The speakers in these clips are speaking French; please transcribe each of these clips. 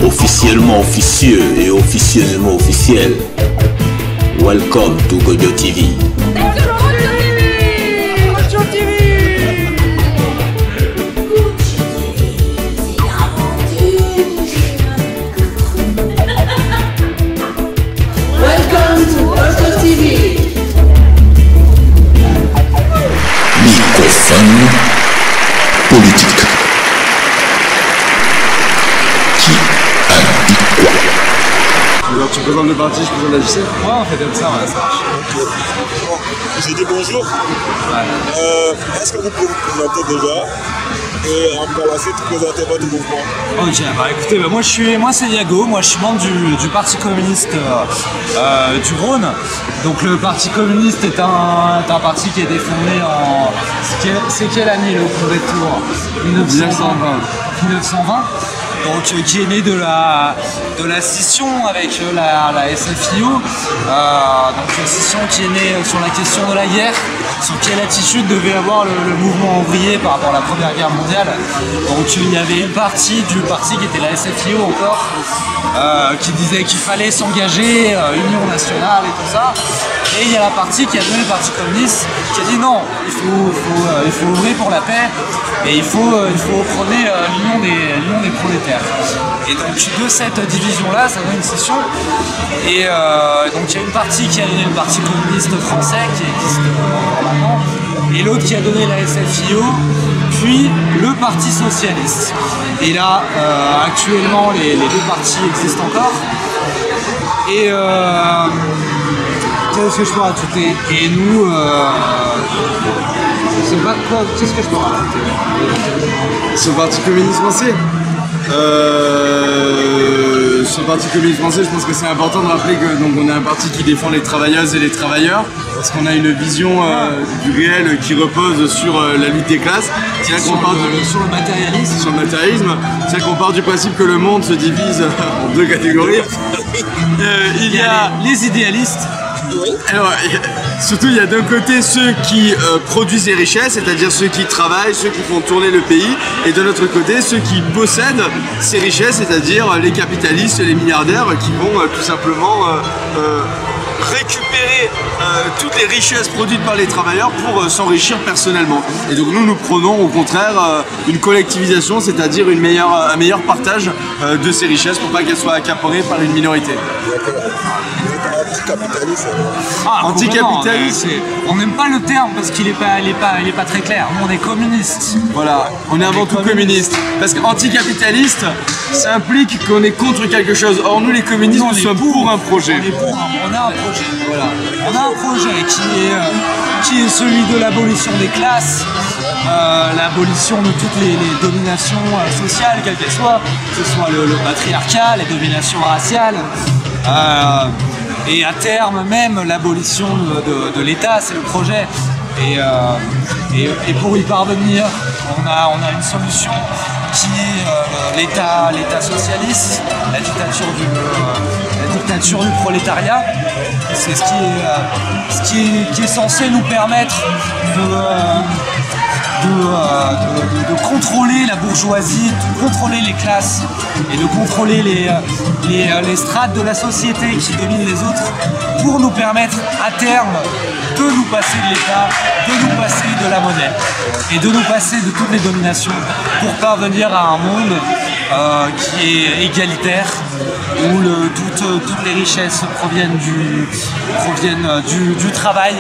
Officiellement officieux et officieusement officiel. Welcome to Gojo TV. Microphone politique. Qui a dit quoi? Alors tu présentes le parti, je présente la JC? Ouais, on fait comme ça, ouais, ça marche. J'ai dit bonjour. Ouais. Est-ce que vous pouvez vous présenter déjà et par la suite présenter votre mouvement? Ok, bah écoutez, moi c'est Yago, moi je suis membre du Parti communiste du Rhône. Donc le Parti communiste est un parti qui a été fondé en... C'est quelle année le premier tour? 1920. Donc qui est né de la scission avec la SFIO, donc une scission qui est née sur la question de la guerre, sur quelle attitude devait avoir le mouvement ouvrier par rapport à la Première Guerre mondiale. Donc il y avait une partie du parti qui était la SFIO encore, qui disait qu'il fallait s'engager, union nationale et tout ça. Et il y a la partie qui a donné le Parti communiste qui a dit non, il faut ouvrir pour la paix et il faut prôner l'union des prolétaires. Et donc de cette division-là, ça donne une scission. Et donc il y a une partie qui a donné le Parti communiste français, qui existe encore maintenant, et l'autre qui a donné la SFIO, puis le Parti socialiste. Et là, actuellement, les deux partis existent encore. Et qu'est-ce que je peux rajouter? Et nous, c'est pas quoi? Qu'est-ce que je peux rajouter? Sur le Parti communiste français, sur le Parti communiste français, je pense que c'est important de rappeler que donc on est un parti qui défend les travailleuses et les travailleurs, parce qu'on a une vision du réel qui repose sur la lutte des classes. C'est sur le matérialisme. Sur le matérialisme. C'est qu'on part du principe que le monde se divise en deux catégories. Il y a les idéalistes. Oui. Alors, surtout, il y a d'un côté ceux qui produisent les richesses, c'est-à-dire ceux qui travaillent, ceux qui font tourner le pays, et de l'autre côté, ceux qui possèdent ces richesses, c'est-à-dire les capitalistes, les milliardaires, qui vont tout simplement récupérer toutes les richesses produites par les travailleurs pour s'enrichir personnellement. Et donc nous prônons au contraire une collectivisation, c'est-à-dire un meilleur partage de ces richesses pour pas qu'elles soient accaparées par une minorité. Anticapitaliste. Anticapitaliste. On n'aime pas le terme parce qu'il est pas très clair. Nous on est communiste. Voilà, on est avant tout communiste. Parce qu'anticapitaliste, ça implique qu'on est contre quelque chose. Or nous les communistes, nous sommes pour un projet. On a un projet, voilà. On a un projet qui est celui de l'abolition des classes, l'abolition de toutes les dominations sociales, quelles qu'elles soient, que ce soit le patriarcat, les dominations raciales. Et à terme même l'abolition de l'État, c'est le projet. Et pour y parvenir, on a une solution qui est l'État socialiste, la dictature du prolétariat. C'est ce qui est censé nous permettre de contrôler la bourgeoisie, de contrôler les classes et de contrôler les strates de la société qui dominent les autres pour nous permettre à terme de nous passer de l'État, de nous passer de la monnaie et de nous passer de toutes les dominations pour parvenir à un monde qui est égalitaire, où toutes les richesses proviennent du travail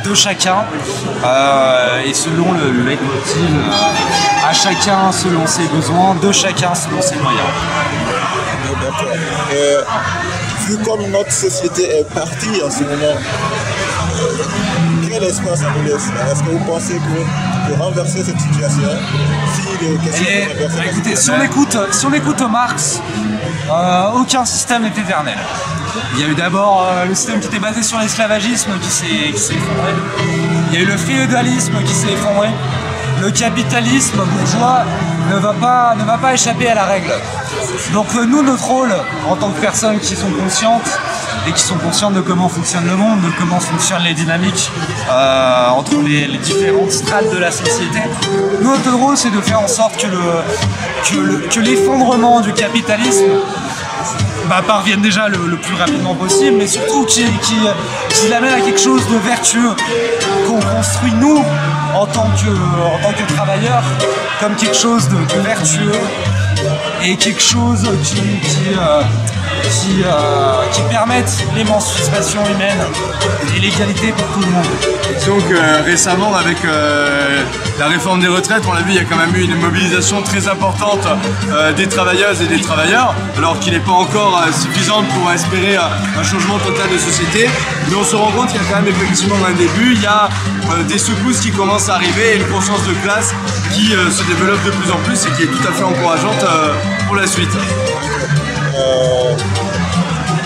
de chacun et selon le leitmotiv à chacun selon ses besoins, de chacun selon ses moyens. D'accord. Vu comme notre société est partie en ce moment, quel espoir ça vous laisse? Est-ce que vous pensez que pour renverser cette situation, écoutez, si on écoute Marx, aucun système n'est éternel. Il y a eu d'abord le système qui était basé sur l'esclavagisme qui s'est effondré. Il y a eu le féodalisme qui s'est effondré. Le capitalisme bourgeois ne va pas échapper à la règle. Donc nous, notre rôle en tant que personnes qui sont conscientes, et qui sont conscientes de comment fonctionne le monde, de comment fonctionnent les dynamiques entre les différentes strates de la société. Notre rôle, c'est de faire en sorte que l'effondrement du capitalisme parvienne déjà le plus rapidement possible, mais surtout qu'il amène à quelque chose de vertueux qu'on construit nous en tant que travailleurs comme quelque chose de vertueux et quelque chose qui permette l'émancipation humaine et l'égalité pour tout le monde. Donc récemment avec la réforme des retraites, on l'a vu, il y a quand même eu une mobilisation très importante des travailleuses et des travailleurs, alors qu'il n'est pas encore suffisante pour espérer un changement total de société. Mais on se rend compte qu'il y a quand même effectivement un début, il y a des secousses qui commencent à arriver et une conscience de classe qui se développe de plus en plus et qui est tout à fait encourageante pour la suite.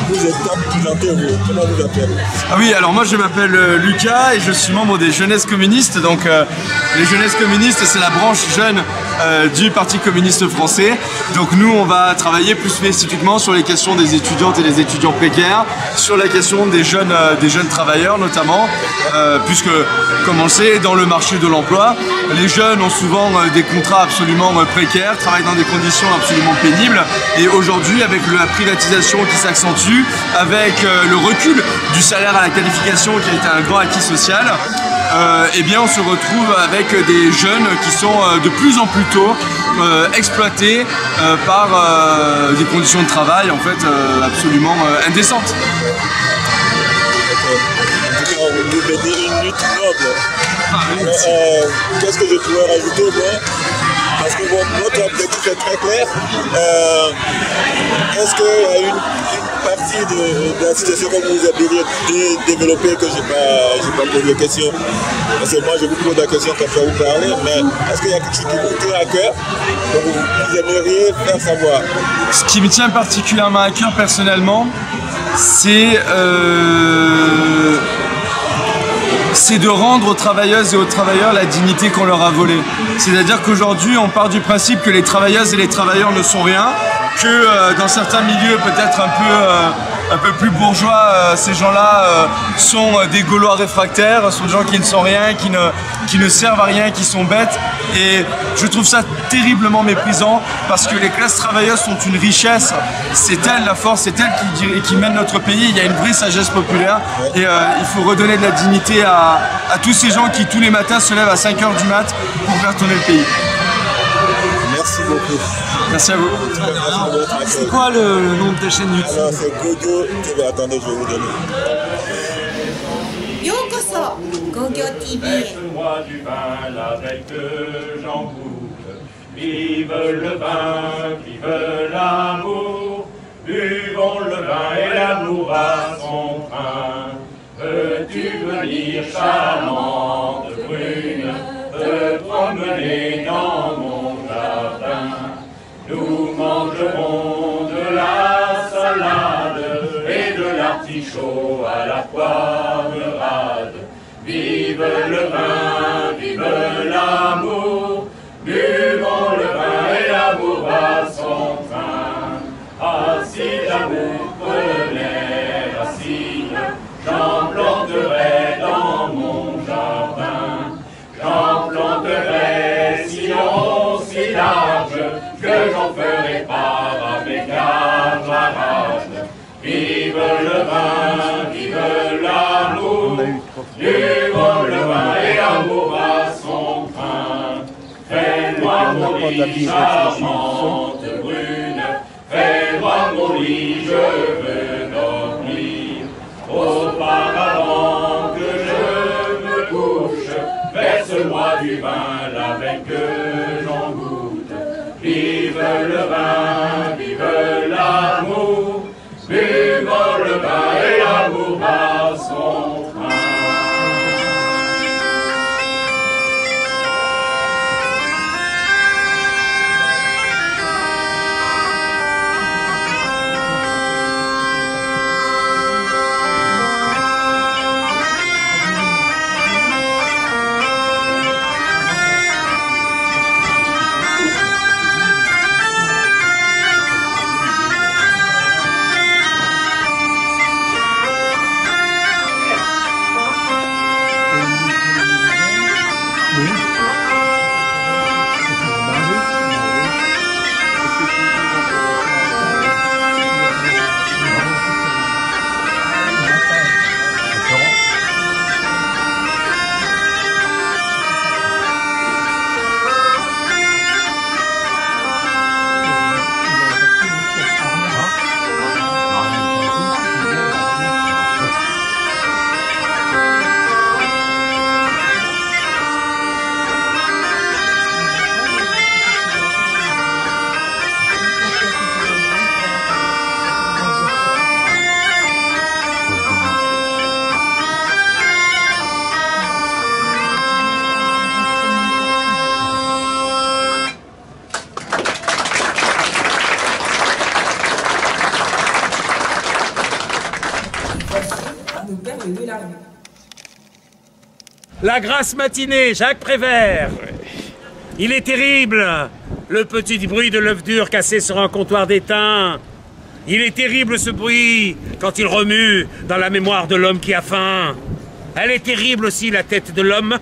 Vous êtes présenté-vous, comment vous appelez? Ah oui, alors moi je m'appelle Lucas et je suis membre des Jeunesses communistes. Donc les Jeunesses communistes, c'est la branche jeune du Parti communiste français. Donc nous on va travailler plus spécifiquement sur les questions des étudiantes et des étudiants précaires, sur la question des jeunes travailleurs notamment, puisque comme on le sait, dans le marché de l'emploi, les jeunes ont souvent des contrats absolument précaires, travaillent dans des conditions absolument pénibles. Et aujourd'hui, avec la privatisation qui s'accentue, avec le recul du salaire à la qualification qui a été un grand acquis social, eh bien on se retrouve avec des jeunes qui sont de plus en plus tôt exploités par des conditions de travail en fait absolument indécentes. Vous mettez une lutte noble. Qu'est-ce que je pourrais rajouter moi? Parce que votre objectif est très clair. Est-ce qu'il y a une partie de la situation que vous aviez développée que je n'ai pas posé de question? Parce que moi je vous pose la question comme ça vous parlez, mais est-ce qu'il y a quelque chose qui vous tient à cœur que vous aimeriez faire savoir? Ce qui me tient particulièrement à cœur personnellement, c'est de rendre aux travailleuses et aux travailleurs la dignité qu'on leur a volée. C'est-à-dire qu'aujourd'hui, on part du principe que les travailleuses et les travailleurs ne sont rien, que dans certains milieux peut-être un peu plus bourgeois, ces gens-là sont des Gaulois réfractaires, sont des gens qui ne sont rien, qui ne servent à rien, qui sont bêtes. Et je trouve ça terriblement méprisant parce que les classes travailleuses sont une richesse. C'est elles la force, c'est elles qui mènent notre pays. Il y a une vraie sagesse populaire et il faut redonner de la dignité à tous ces gens qui tous les matins se lèvent à 5 h du mat pour faire tourner le pays. Merci beaucoup. Merci à vous. C'est quoi le nom de ta chaîne YouTube? Alors c'est Gogo TV, attendez, je vais vous donner. Yokoso, Gogo TV. Moi du vin, avec que j'en goûte. Vive le vin, vive l'amour. Buvons le vin et l'amour à son train. Veux-tu venir, charmante brune, te promener dans mon jardin? Nous mangerons de la salade et de l'artichaut à la poivrade. Vive le vin, vive l'amour, buvons le vin et l'amour à son train. Assis l'amour prenait racine, j'en planterai dans mon jardin. J'en planterai sinon si large que j'en ferai part à mes camarades. Vive le vin, vive l'amour, buvons le vin et l'amour à son train. Fais-moi mon lit, charmante brune, fais-moi mon lit, je veux dormir. Auparavant que je me couche, verse-moi du vin, l'avec que j'en goûte. Vive le vin, vive l'amour, buvons le vin et l'amour à son train. La grasse matinée, Jacques Prévert. Il est terrible, le petit bruit de l'œuf dur cassé sur un comptoir d'étain. Il est terrible ce bruit quand il remue dans la mémoire de l'homme qui a faim. Elle est terrible aussi la tête de l'homme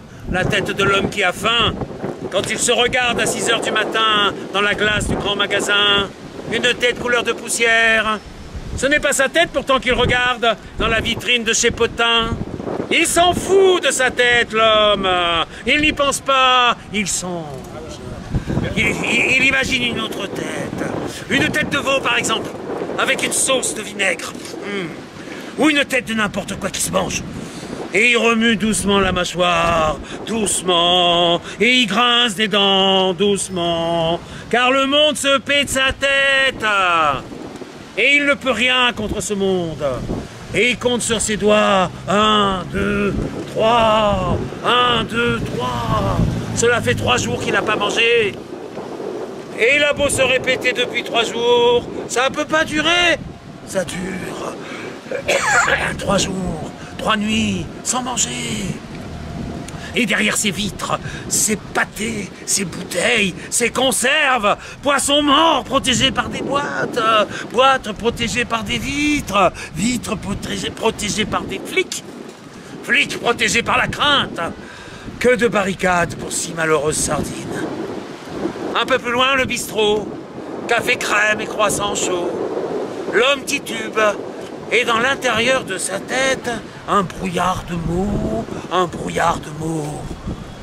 qui a faim. Quand il se regarde à 6 h du matin dans la glace du grand magasin, une tête couleur de poussière. Ce n'est pas sa tête pourtant qu'il regarde dans la vitrine de chez Potin. Il s'en fout de sa tête, l'homme. Il n'y pense pas, il songe. Il imagine une autre tête. Une tête de veau, par exemple, avec une sauce de vinaigre. Ou une tête de n'importe quoi qui se mange. Et il remue doucement la mâchoire, doucement, et il grince des dents, doucement, car le monde se paie de sa tête. Et il ne peut rien contre ce monde. Et il compte sur ses doigts. 1, 2, 3. 1, 2, 3. Cela fait 3 jours qu'il n'a pas mangé. Et il a beau se répéter depuis 3 jours, ça ne peut pas durer. Ça dure 3 jours, 3 nuits, sans manger. Et derrière ces vitres, ces pâtés, ces bouteilles, ces conserves, poissons morts protégés par des boîtes, boîtes protégées par des vitres, vitres protégées par des flics, flics protégés par la crainte. Que de barricades pour si malheureuses sardines. Un peu plus loin, le bistrot, café crème et croissant chaud. L'homme titube. Et dans l'intérieur de sa tête, un brouillard de mots, un brouillard de mots.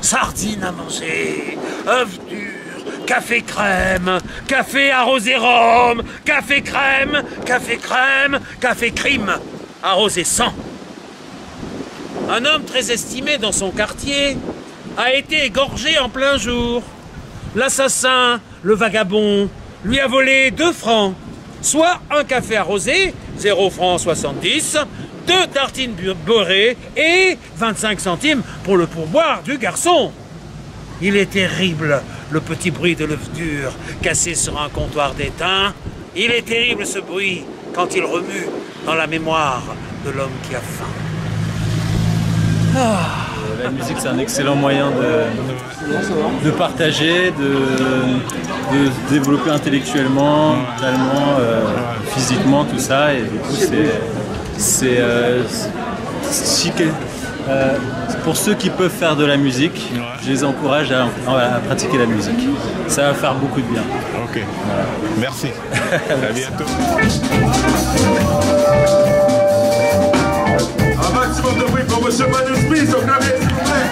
Sardines à manger, œufs durs, café crème, café arrosé rhum, café crème, café crème, café crime, arrosé sang. Un homme très estimé dans son quartier a été égorgé en plein jour. L'assassin, le vagabond, lui a volé 2 francs, soit un café arrosé, 0 francs 70, 2 tartines beurrées et 25 centimes pour le pourboire du garçon. Il est terrible, le petit bruit de l'œuf dur cassé sur un comptoir d'étain. Il est terrible ce bruit quand il remue dans la mémoire de l'homme qui a faim. La musique, c'est un excellent moyen de partager, de se développer intellectuellement, mentalement, physiquement, tout ça. Et du coup, pour ceux qui peuvent faire de la musique, je les encourage à pratiquer la musique. Ça va faire beaucoup de bien. Ok, voilà. Merci. À bientôt. Un maximum de bruit pour M. Manuscrit au clavier, s'il vous plaît.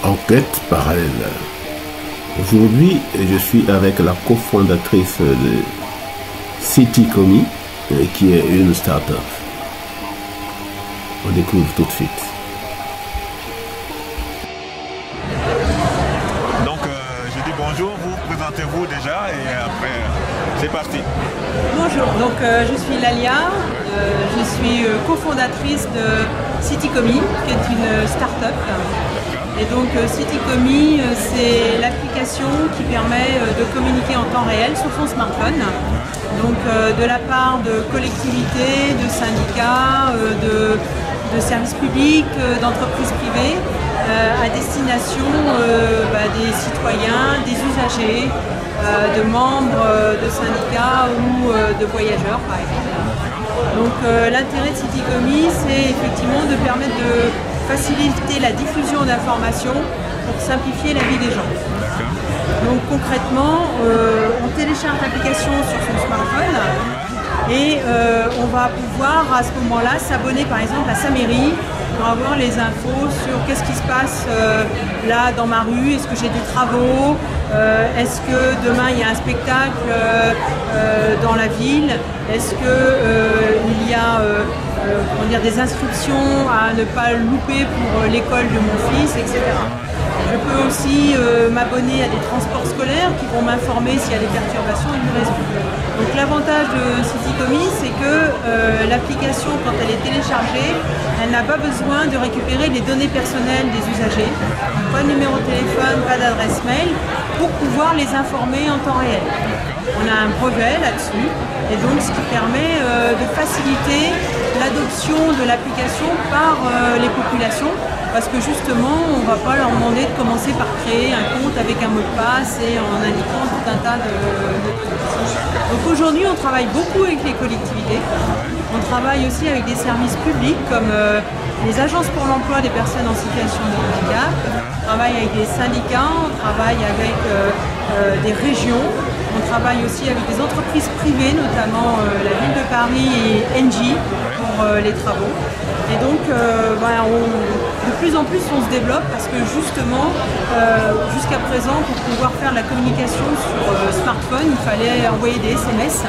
Enquête parallèle. Aujourd'hui, je suis avec la cofondatrice de Citycomi, qui est une start-up. On découvre tout de suite. Donc, je dis bonjour, vous présentez-vous déjà et après, c'est parti. Bonjour, donc je suis Lalia, je suis cofondatrice de Citycomi, qui est une start-up. Et donc Citycomi, c'est l'application qui permet de communiquer en temps réel sur son smartphone. Donc de la part de collectivités, de syndicats, de services publics, d'entreprises privées, à destination des citoyens, des usagers, de membres de syndicats ou de voyageurs par exemple. Donc l'intérêt de Citycomi, c'est effectivement de permettre de faciliter la diffusion d'informations pour simplifier la vie des gens. Donc concrètement, on télécharge l'application sur son smartphone et on va pouvoir à ce moment-là s'abonner par exemple à sa mairie pour avoir les infos sur qu'est-ce qui se passe là dans ma rue, est-ce que j'ai des travaux, est-ce que demain il y a un spectacle dans la ville, est-ce qu'il y a des instructions à ne pas louper pour l'école de mon fils, etc. Je peux aussi m'abonner à des transports scolaires qui vont m'informer s'il y a des perturbations et du réseau. Donc l'avantage de Citycomi, c'est que l'application, quand elle est téléchargée, elle n'a pas besoin de récupérer les données personnelles des usagers, pas de numéro de téléphone, pas d'adresse mail, pour pouvoir les informer en temps réel. On a un brevet là-dessus, et donc ce qui permet de faciliter l'adoption de l'application par les populations, parce que justement, on ne va pas leur demander de commencer par créer un compte avec un mot de passe et en indiquant tout un tas de trucs. Donc aujourd'hui, on travaille beaucoup avec les collectivités. On travaille aussi avec des services publics comme les agences pour l'emploi des personnes en situation de handicap. On travaille avec des syndicats, on travaille avec des régions. On travaille aussi avec des entreprises privées, notamment la ville de Paris et Engie pour les travaux. Et donc, de plus en plus, on se développe parce que justement, jusqu'à présent, pour pouvoir faire de la communication sur smartphone, il fallait envoyer des SMS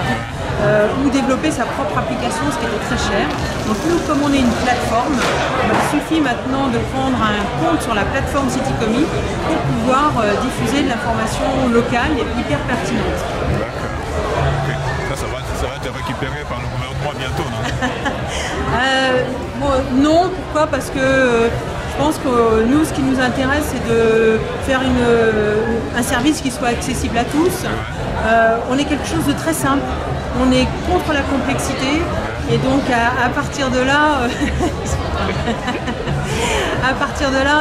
ou développer sa propre application, ce qui était très cher. Donc nous, comme on est une plateforme, il suffit maintenant de prendre un compte sur la plateforme Citycomi pour pouvoir diffuser de l'information locale et hyper pertinente. Ça va être récupéré par le gouvernement bientôt, non? Non, pourquoi? Parce que je pense que nous, ce qui nous intéresse, c'est de faire un service qui soit accessible à tous. On est quelque chose de très simple. On est contre la complexité et donc à partir de là,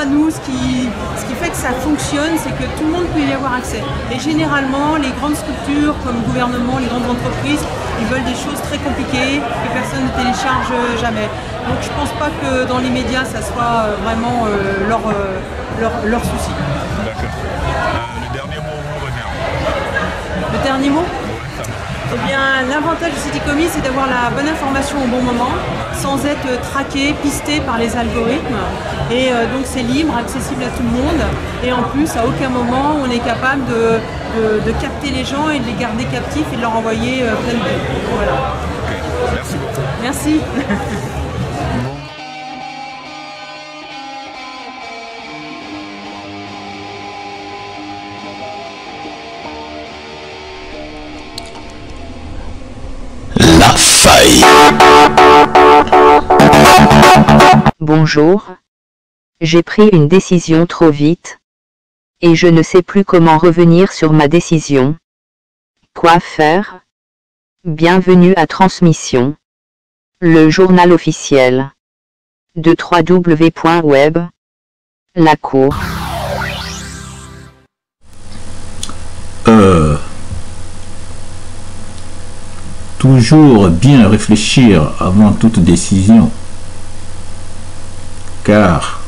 nous, ce qui fait que ça fonctionne, c'est que tout le monde peut y avoir accès. Et généralement, les grandes structures comme le gouvernement, les grandes entreprises, ils veulent des choses très compliquées que personne ne télécharge jamais. Donc je ne pense pas que dans les médias, ça soit vraiment leur souci. D'accord. Le dernier mot, vous revient. Le dernier mot? Eh bien, l'avantage de Citycomi, c'est d'avoir la bonne information au bon moment, sans être traqué, pisté par les algorithmes. Et donc c'est libre, accessible à tout le monde. Et en plus, à aucun moment, on est capable de capter les gens et de les garder captifs et de leur envoyer plein de billes. Voilà. Okay. Merci beaucoup. Merci. La faille. Bonjour. J'ai pris une décision trop vite. Et je ne sais plus comment revenir sur ma décision. Quoi faire? Bienvenue à Transmission. Le journal officiel. De www.web. La Cour. Toujours bien réfléchir avant toute décision. Car,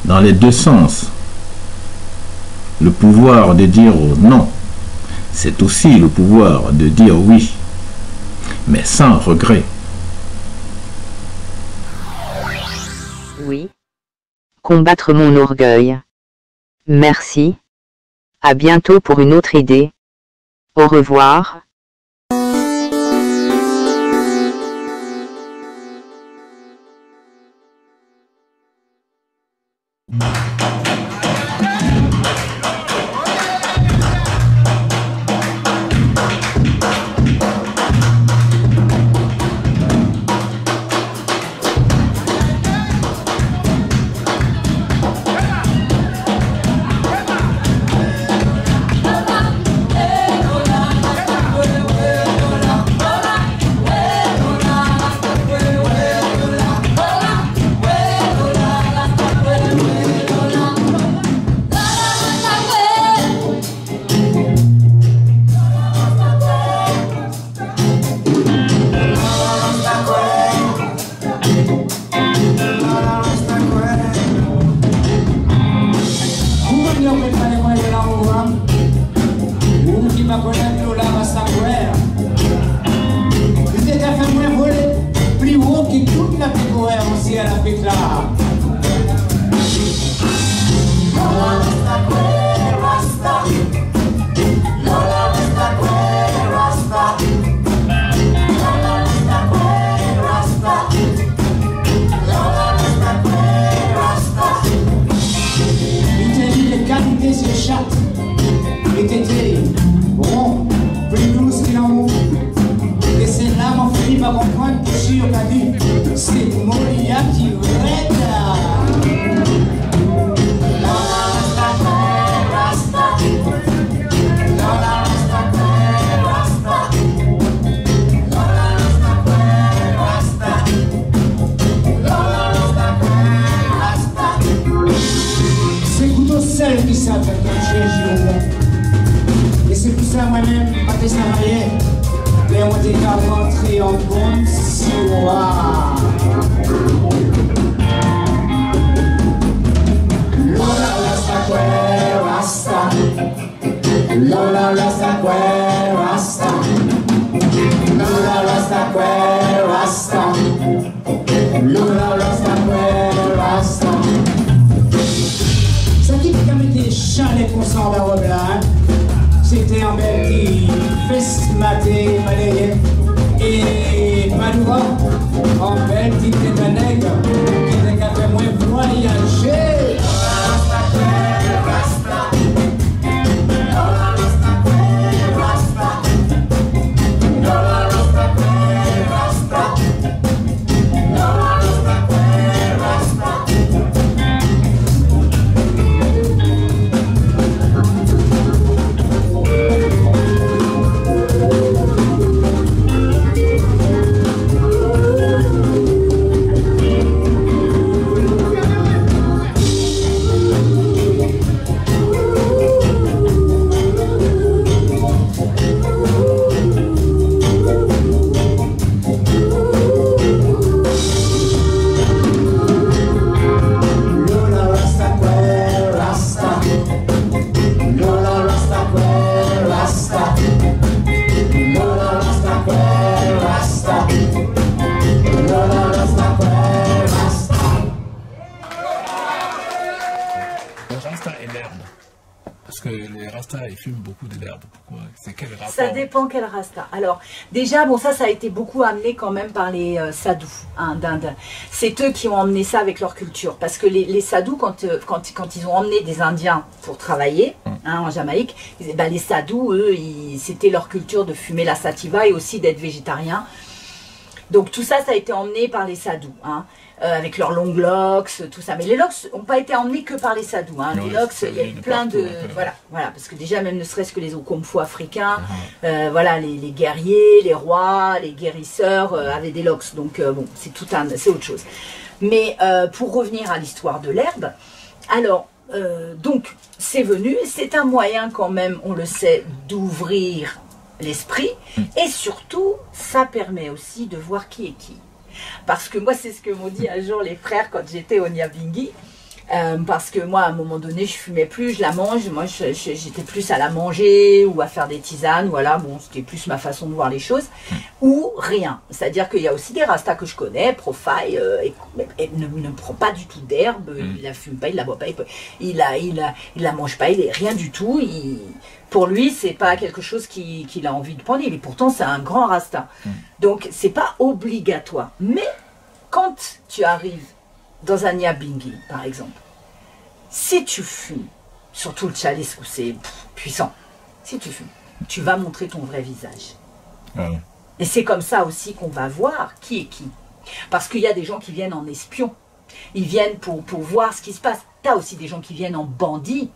dans les deux sens, le pouvoir de dire non, c'est aussi le pouvoir de dire oui, mais sans regret. Oui. Combattre mon orgueil. Merci. À bientôt pour une autre idée. Au revoir. Et c'est pour ça moi-même, quand je travaillais, les mots des gars rentrés en bonne soie. Lola rasta que rasta, Lola rasta que rasta, Lola rasta que rasta, Lola rasta que rasta. Ça qui quand même des chalets pour s'en va là, c'était en Belgique, Festmaté, Malayenne et Padua, en Belgique et Manègue, qui était qu'à faire moins voyager. Ils fument beaucoup de l'herbe. Pourquoi? C'est quel rapport? Ça dépend quel rasta. Alors, déjà, bon, ça a été beaucoup amené quand même par les sadhus hein, d'Inde. C'est eux qui ont emmené ça avec leur culture. Parce que les sadhus, quand ils ont emmené des Indiens pour travailler hein, en Jamaïque, ben, les sadhus, eux, c'était leur culture de fumer la sativa et aussi d'être végétarien. Donc tout ça, ça a été emmené par les sadhus. Hein. Avec leurs longs locks, tout ça. Mais les locks n'ont pas été emmenés que par les sadhus. Hein. Les locks, il y a eu plein de... Voilà, parce que déjà, même ne serait-ce que les okomfo africains, voilà, les guerriers, les rois, les guérisseurs avaient des locks. Donc bon, c'est autre chose. Mais pour revenir à l'histoire de l'herbe, alors, donc, c'est venu, c'est un moyen quand même, on le sait, d'ouvrir l'esprit. Et surtout, ça permet aussi de voir qui est qui. Parce que moi, c'est ce que m'ont dit un jour les frères quand j'étais au Nyabinghi. Parce que moi, à un moment donné, je fumais plus, je la mange. Moi, j'étais plus à la manger ou à faire des tisanes. Voilà, bon, c'était plus ma façon de voir les choses. Ou rien. C'est-à-dire qu'il y a aussi des rastas que je connais, Profile, et ne prend pas du tout d'herbe. Il la fume pas, il la boit pas, il la mange pas, rien du tout. Pour lui, c'est pas quelque chose qu'il a envie de prendre. Et pourtant, c'est un grand rasta. Donc, c'est pas obligatoire. Mais quand tu arrives dans un Nyabinghi, par exemple, si tu fumes, surtout le chalice où c'est puissant, si tu fumes, tu vas montrer ton vrai visage. Et c'est comme ça aussi qu'on va voir qui est qui. Parce qu'il y a des gens qui viennent en espion. Ils viennent pour voir ce qui se passe. Tu as aussi des gens qui viennent en bandits.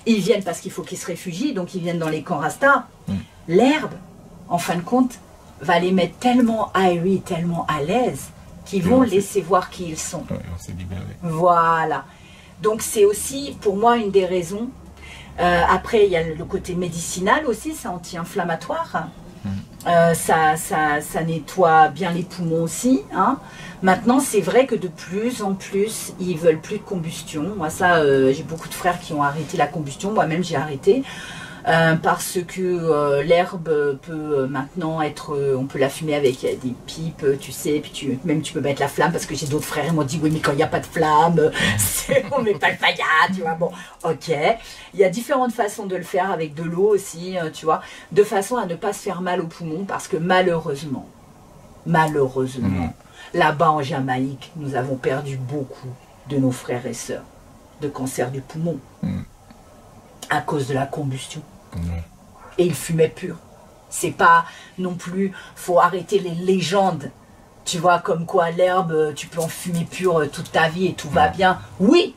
Ils viennent parce qu'il faut qu'ils se réfugient, donc ils viennent dans les camps Rasta. L'herbe, en fin de compte, va les mettre tellement airy, tellement à l'aise, qu'ils vont laisser voir qui ils sont. Voilà. Donc c'est aussi, pour moi, une des raisons. Après, il y a le côté médicinal aussi, c'est anti-inflammatoire. Ça nettoie bien les poumons aussi. Hein. Maintenant, c'est vrai que de plus en plus, ils veulent plus de combustion. Moi, ça, j'ai beaucoup de frères qui ont arrêté la combustion. Moi-même, j'ai arrêté. Parce que l'herbe peut maintenant être, on peut la fumer avec des pipes, tu sais, puis même tu peux mettre la flamme, parce que j'ai d'autres frères qui m'ont dit oui mais quand il n'y a pas de flamme, on met pas le faya, tu vois, bon, ok. Il y a différentes façons de le faire avec de l'eau aussi, tu vois, de façon à ne pas se faire mal aux poumons, parce que malheureusement, là-bas en Jamaïque, nous avons perdu beaucoup de nos frères et sœurs de cancer du poumon à cause de la combustion. Et ils fumaient pur. C'est pas non plus, faut arrêter les légendes, tu vois, comme quoi l'herbe, tu peux en fumer pur toute ta vie et tout va bien. Oui,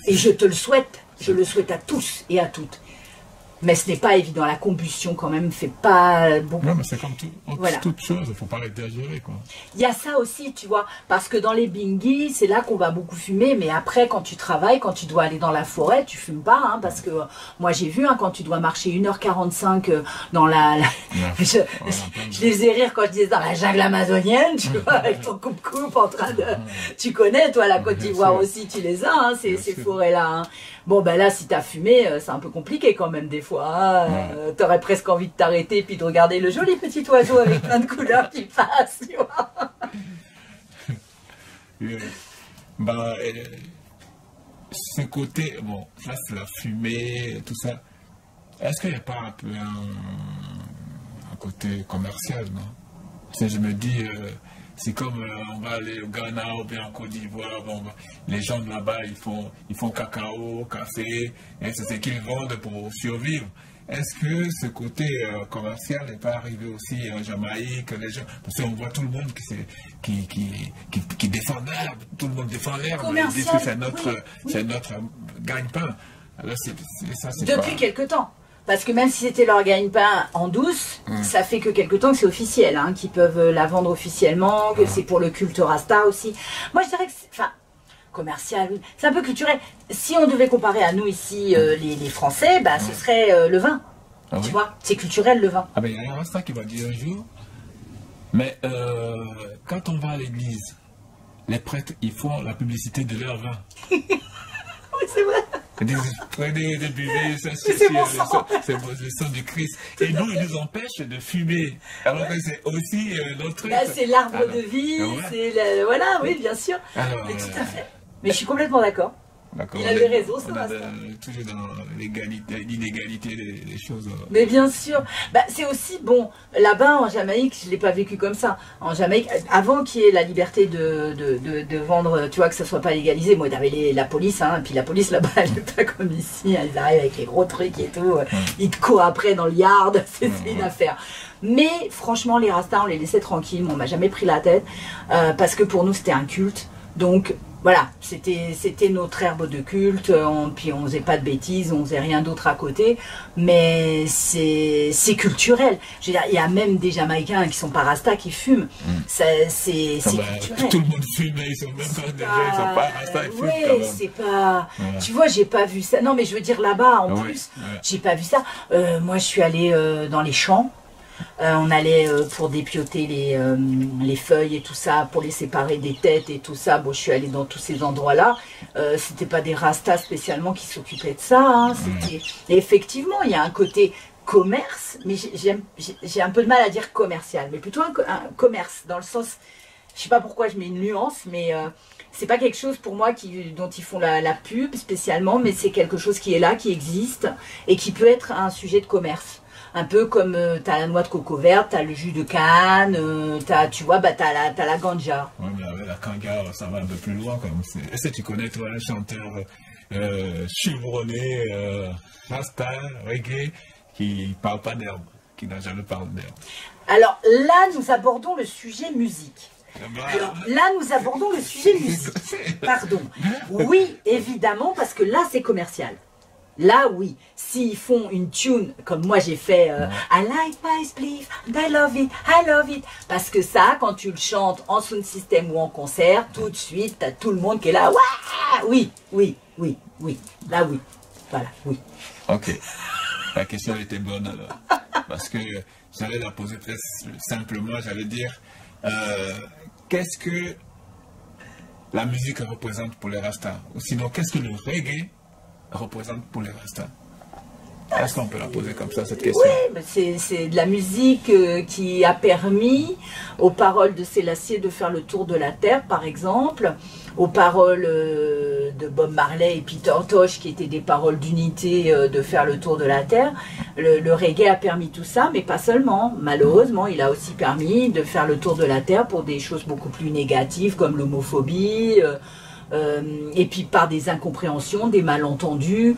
et je te le souhaite, je le souhaite à tous et à toutes. Mais ce n'est pas évident, la combustion quand même fait pas beaucoup. Non, mais c'est comme toute chose, il ne faut pas l'exagérer, quoi. Il y a ça aussi, tu vois, parce que dans les bingis, c'est là qu'on va beaucoup fumer, mais après, quand tu travailles, quand tu dois aller dans la forêt, tu fumes pas, hein, parce que moi j'ai vu, hein, quand tu dois marcher 1h45 dans je les faisais rire quand je disais dans la jungle amazonienne, tu vois, avec ton coupe-coupe en train de... Tu connais, toi, la Côte d'Ivoire aussi, tu les as, hein, ces forêts-là, hein. Bon, ben là, si t'as fumé, c'est un peu compliqué quand même des fois. Hein. T'aurais presque envie de t'arrêter puis de regarder le joli petit oiseau avec plein de couleurs qui passe, tu vois. Ce côté, bon, là c'est la fumée, tout ça. Est-ce qu'il n'y a pas un peu un côté commercial, non? Si je me dis... c'est comme on va aller au Ghana ou bien en Côte d'Ivoire, les gens de là-bas ils font cacao, café, et c'est ce qu'ils vendent pour survivre. Est-ce que ce côté commercial n'est pas arrivé aussi en Jamaïque, les gens, parce qu'on voit tout le monde qui défend l'herbe, tout le monde défend l'herbe, ils disent que c'est notre gagne-pain. Alors ça, c'est depuis quelque temps. Parce que même si c'était leur gagne-pain en douce, ça fait que quelque temps que c'est officiel, hein, qu'ils peuvent la vendre officiellement, que c'est pour le culte Rasta aussi. Moi, je dirais que c'est... Enfin, commercial, c'est un peu culturel. Si on devait comparer à nous ici, les Français, bah, ce serait le vin. Tu vois, c'est culturel le vin. Ah ben, il y a un Rasta qui va dire un jour, mais quand on va à l'église, les prêtres, ils font la publicité de leur vin. Oui, c'est vrai. Prenez, buvez, ça c'est le sang du Christ. Et nous, ils nous empêchent de fumer. Alors que c'est aussi notre truc. C'est l'arbre de vie, c'est voilà, oui, bien sûr. Mais tout à fait. Mais je suis complètement d'accord. Il avait raison, ça va. Toujours dans l'inégalité des choses. Mais bien sûr. Bah, c'est aussi, bon, là-bas en Jamaïque, je ne l'ai pas vécu comme ça. En Jamaïque, avant qu'il y ait la liberté de vendre, tu vois, que ça ne soit pas légalisé, moi, il y avait la police, hein, puis la police là-bas, elle n'est pas comme ici, hein, ils arrivent avec les gros trucs et tout, ils te courent après dans le yard, c'est une affaire. Mais franchement, les Rastas, on les laissait tranquilles, on m'a jamais pris la tête, parce que pour nous, c'était un culte. Donc, voilà, c'était notre herbe de culte, puis on faisait pas de bêtises, on faisait rien d'autre à côté, mais c'est culturel. Je veux dire, il y a même des Jamaïcains qui sont pas Rasta qui fument. C'est culturel. Tout le monde fume, ils sont même pas des gens, ils sont pas Rasta, ils fument quand même. C'est pas... Tu vois, j'ai pas vu ça. Non, mais je veux dire, là-bas, en plus, j'ai pas vu ça. Moi, je suis allée dans les champs. On allait pour dépioter les feuilles et tout ça, pour les séparer des têtes et tout ça. Bon, je suis allée dans tous ces endroits-là. C'était pas des rastas spécialement qui s'occupaient de ça. Hein. Et effectivement, il y a un côté commerce, mais j'ai un peu de mal à dire commercial, mais plutôt un commerce, dans le sens, je sais pas pourquoi je mets une nuance, mais c'est pas quelque chose pour moi dont ils font la pub spécialement, mais c'est quelque chose qui est là, qui existe, et qui peut être un sujet de commerce. Un peu comme t'as la noix de coco verte, t'as le jus de canne, tu vois, t'as la ganja. Ouais, mais avec la ganja, ça va un peu plus loin. Est-ce que tu connais, toi, un chanteur chevronné, rasta, reggae, qui parle pas d'herbe, qui n'a jamais parlé d'herbe? Alors là, nous abordons le sujet musique. Alors là, nous abordons le sujet musique. Pardon. Oui, évidemment, parce que là, c'est commercial. Là, oui. S'ils font une tune, comme moi j'ai fait I like my spliff, I love it. Parce que ça, quand tu le chantes en sound system ou en concert, tout de suite, t'as tout le monde qui est là. Oui. Là, oui. Voilà, oui. Ok. La question était bonne alors. Parce que j'allais la poser très simplement, j'allais dire, qu'est-ce que la musique représente pour les Rastas? Ou sinon, qu'est-ce que le reggae représente pour les Rastas? Est-ce qu'on peut la poser comme ça, cette question? Oui, c'est de la musique qui a permis aux paroles de Sélassié de faire le tour de la Terre, par exemple, aux paroles de Bob Marley et Peter Tosh, qui étaient des paroles d'unité, de faire le tour de la Terre. Le reggae a permis tout ça, mais pas seulement. Malheureusement, il a aussi permis de faire le tour de la Terre pour des choses beaucoup plus négatives, comme l'homophobie, et puis par des incompréhensions, des malentendus,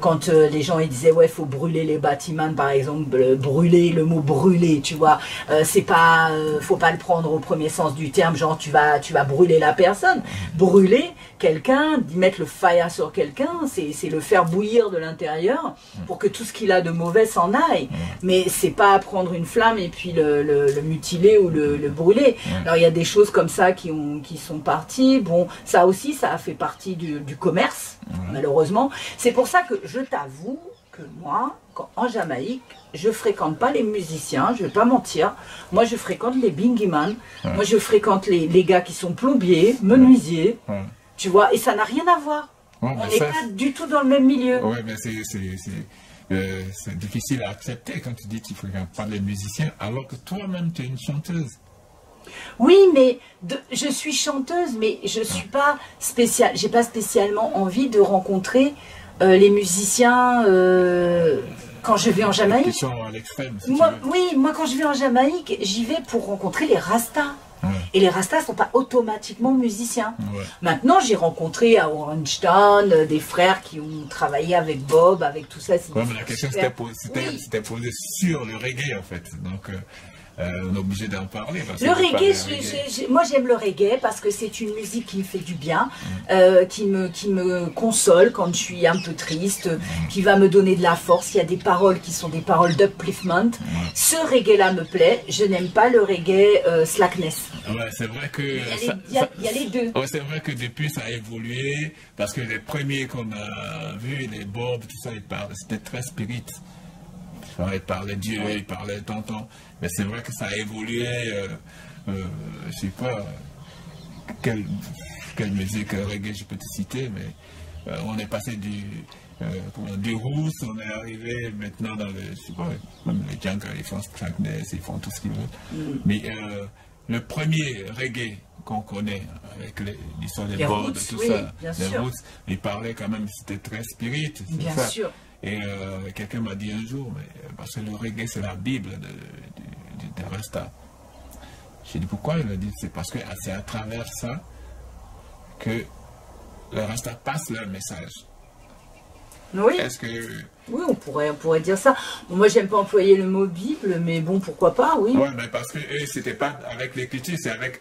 quand les gens ils disaient ouais, faut brûler les bâtiments, par exemple, brûler, le mot brûler, tu vois, c'est pas, faut pas le prendre au premier sens du terme, genre tu vas brûler la personne. Brûler quelqu'un, d'y mettre le fire sur quelqu'un, c'est le faire bouillir de l'intérieur pour que tout ce qu'il a de mauvais s'en aille. Mais c'est pas prendre une flamme et puis le mutiler ou le brûler. Alors il y a des choses comme ça qui sont parties. Bon, ça aussi, ça a fait partie du commerce, malheureusement. C'est pour ça que je t'avoue que moi, en Jamaïque, je fréquente pas les musiciens, je vais pas mentir. Moi, je fréquente les bingyman. Moi, je fréquente les gars qui sont plombiers, menuisiers, tu vois, et ça n'a rien à voir. On n'est pas du tout dans le même milieu. Oui, mais c'est difficile à accepter quand tu dis que tu fréquentes pas les musiciens, alors que toi-même, tu es une chanteuse. Oui, mais je suis chanteuse, mais je suis pas j'ai pas spécialement envie de rencontrer les musiciens quand je vais en Jamaïque. Qui sont à l'extrême. Moi quand je vais en Jamaïque, j'y vais pour rencontrer les Rastas. Et les Rastas ne sont pas automatiquement musiciens. Maintenant, j'ai rencontré à Orangetown des frères qui ont travaillé avec Bob, avec tout ça. Mais la question c'était posée sur le reggae en fait. Donc, on est obligé d'en parler. Le reggae, moi j'aime le reggae parce que c'est une musique qui me fait du bien, qui me console quand je suis un peu triste, qui va me donner de la force. Il y a des paroles qui sont des paroles d'upliftment. Ce reggae-là me plaît. Je n'aime pas le reggae slackness. Ouais, c'est vrai que... Il y a les deux. Ouais, c'est vrai que depuis ça a évolué, parce que les premiers qu'on a vus, les Bob, tout ça, c'était très spirit. Il parlait Dieu, il parlait tonton. Mais c'est vrai que ça a évolué, je sais pas quelle musique reggae je peux te citer, mais on est passé du roots, on est arrivé maintenant dans je sais pas, même les jungle, ils font slackness, ils font tout ce qu'ils veulent. Mais le premier reggae qu'on connaît, avec l'histoire des Bob, tout ça, les roots, il parlait quand même, c'était très spirit. Bien sûr. Et quelqu'un m'a dit un jour, mais parce que le reggae c'est la Bible des Rastas. J'ai dit pourquoi? Il a dit c'est parce que c'est à travers ça que les Rastas passent leur message. Oui. Oui, on pourrait dire ça. Bon, moi, j'aime pas employer le mot Bible, mais bon, pourquoi pas, oui. Oui, mais parce que c'était pas avec l'écriture, c'est avec...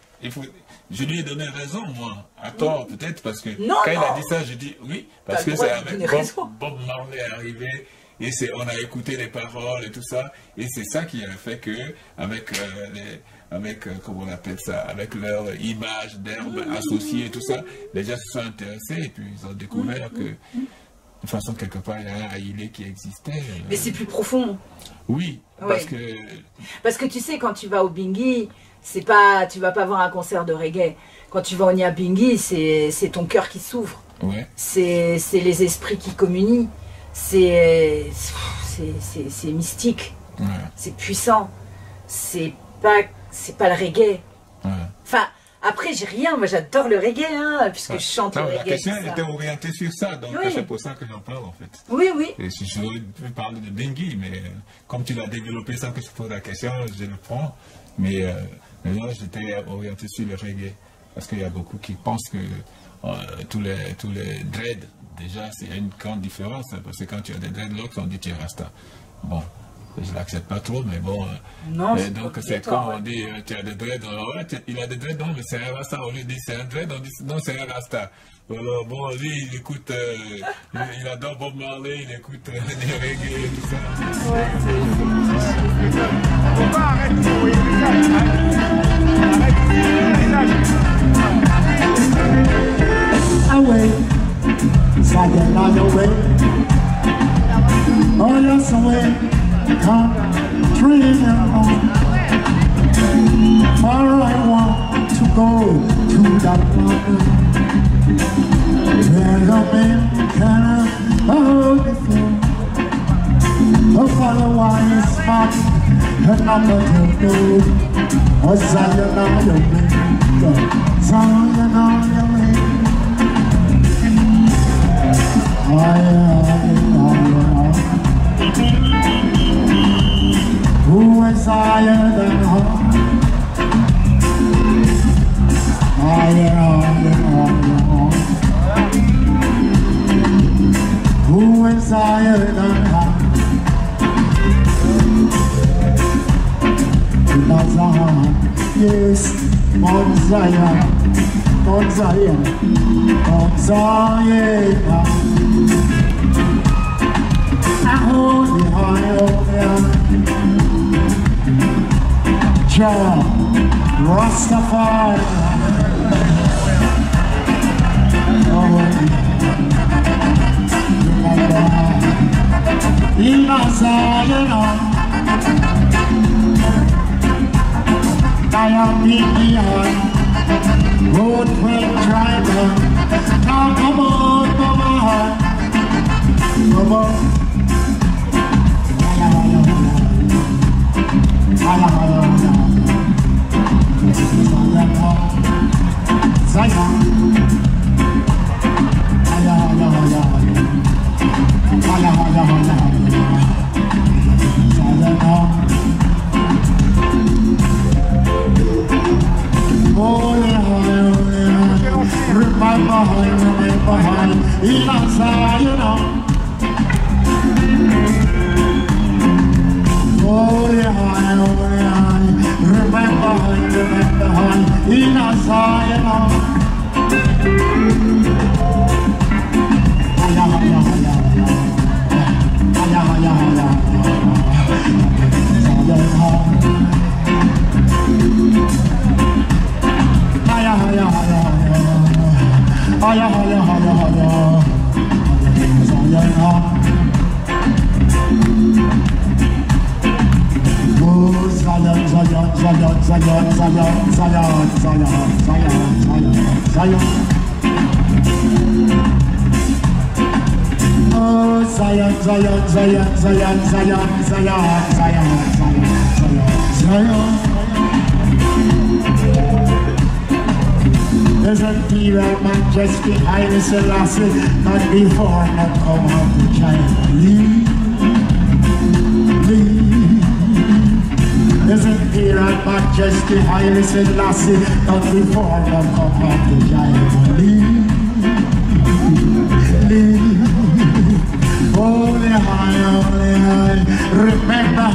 Je lui ai donné raison, moi, à tort peut-être, parce que quand il a dit ça, je dis oui, parce que c'est avec Bob Marley est arrivé, et on a écouté les paroles et tout ça, et c'est ça qui a fait que, comment on appelle ça, avec leur image d'herbe associée et tout ça, les gens se sont intéressés, et puis ils ont découvert que toute façon, quelque part, il y a un Haïlé qui existait. Mais c'est plus profond. Oui, parce que tu sais, quand tu vas au Bingi, c'est pas, tu vas pas voir un concert de reggae. Quand tu vas au Nyabinghi, c'est ton cœur qui s'ouvre. Ouais. C'est les esprits qui communient. C'est mystique. Ouais. C'est puissant. C'est pas le reggae. Ouais. Enfin, après, j'ai rien. Moi, j'adore le reggae, hein, puisque je chante le reggae. La question était orientée sur ça, donc oui. c'est pour ça que j'en parle, en fait. Oui, oui. Et si je veux parler de Bingi, mais comme tu l'as développé sans que je pose la question, je le prends. Mais là, j'étais orienté sur le reggae. Parce qu'il y a beaucoup qui pensent que tous les dreads, déjà, c'est une grande différence. Parce que quand tu as des dreadlocks, on dit tu es rasta. Bon, je ne l'accepte pas trop, mais bon. Non, donc, c'est comme on dit, tu as des dreads. Ouais, il a des dreads, non, mais c'est un rasta. On lui dit c'est un dread, on dit non, c'est un rasta. Alors, bon, lui, il écoute, il adore Bob Marley, il écoute des reggae et tout ça. Ouais, on va arrêter, oui, away, second on the way. Oh, yes, away, come, dream on. For I want to go to that mountain where the men cannot hold the floor. Oh, for the wise man, and not the good. Oh, Zion on your way, Zion on your way. Who is higher than her? Who is higher than her? Yes, Mount Zion, Mount Zion, Mount Zion. I hold it high over Jah Rastafari. In Zion, I am behind road train driver. Now come on, come on. There's a T-Rex man just behind us, Selassie, not before not come out the child. There's a T-Rex man just behind us, Selassie, not before not come out the child. Holy high, remember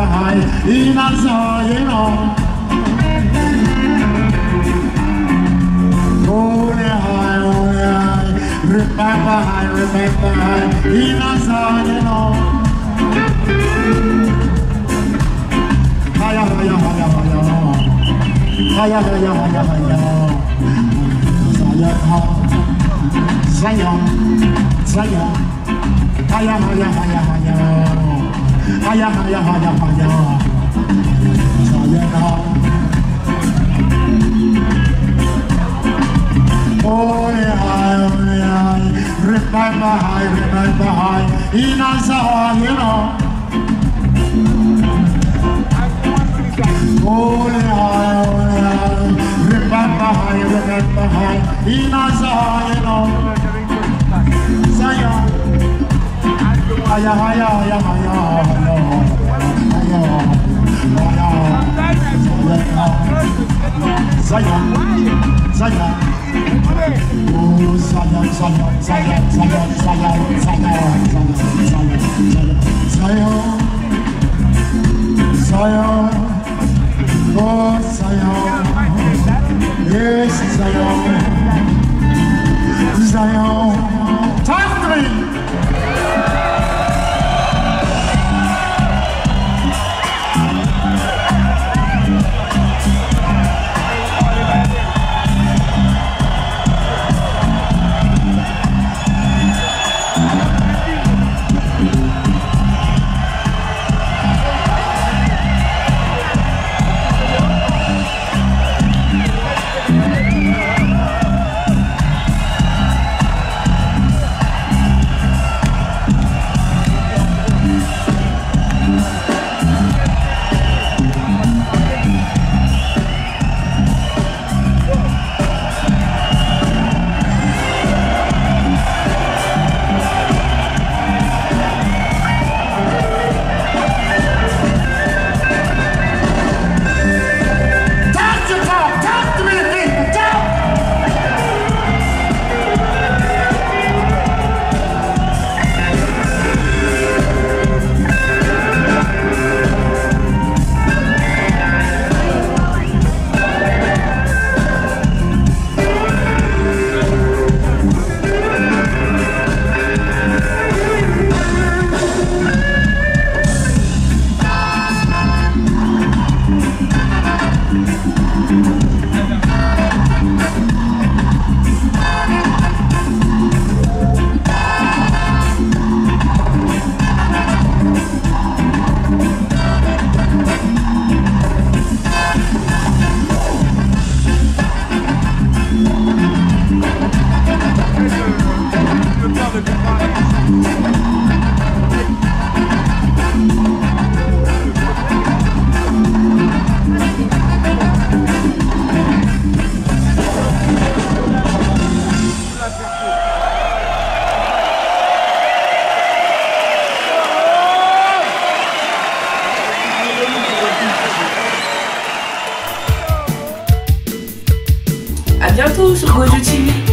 high, in us all, you know. Holy high, remember high, in us all, you know. Higher, Zion, Zion, Zion. Haya, haya, haya, haya. Haya, haya, haya, haya. Zion. Oh, yeah, remember high, in Azar, you know. Oh, yeah, remember high, in Azar, you know. Zion, haya, haya, haya, haya, Zion, Zion. Oh, Zion, Zion, Zion, Zion, Zion, Zion, Zion, Zion, oh, Zion, yes, Zion, Zion, time 3. À bientôt sur Gojo TV.